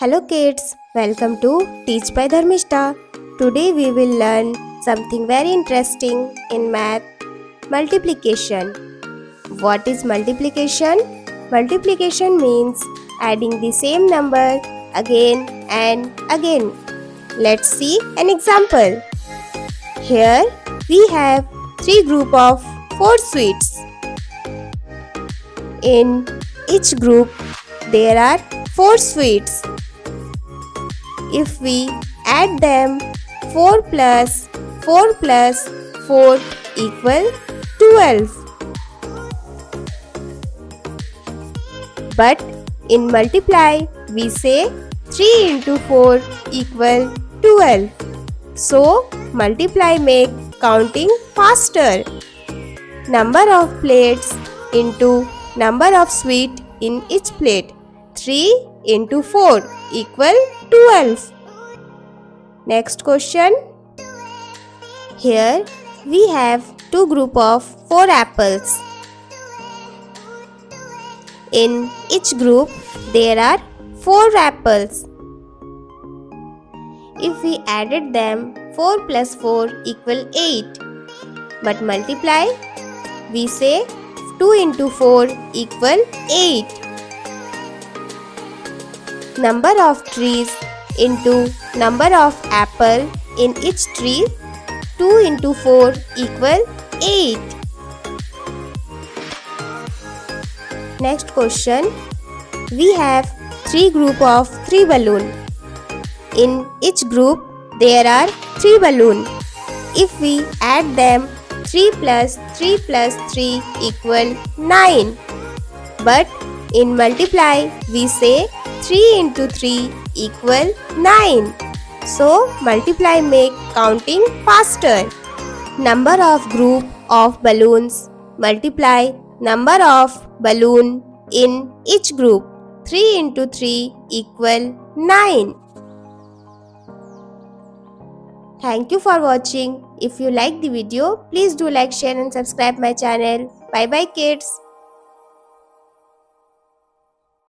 Hello kids, welcome to Teach by Dharmishta. Today we will learn something very interesting in math, multiplication. What is multiplication? Multiplication means adding the same number again and again. Let's see an example. Here we have three group of 4 sweets. In each group there are 4 sweets. If we add them, 4 plus 4 plus 4 equal 12. But in multiply, we say 3 into 4 equal 12. So, multiply make counting faster. Number of plates into number of sweet in each plate. 3 into 4 equal 12. Next question. Here we have two group of 4 apples. In each group there are 4 apples. If we added them, 4 plus 4 equal 8. But multiply, we say 2 into 4 equal 8. Number of trees into number of apple in each tree, 2 into 4 equal 8. Next question. We have three group of 3 balloon. In each group there are 3 balloon. If we add them, 3 plus 3 plus 3 equal 9. But in multiply, we say 3 into 3 equal 9. So, multiply make counting faster. Number of group of balloons multiply number of balloon in each group. 3 into 3 equal 9. Thank you for watching. If you like the video, please do like, share and subscribe my channel. Bye bye kids.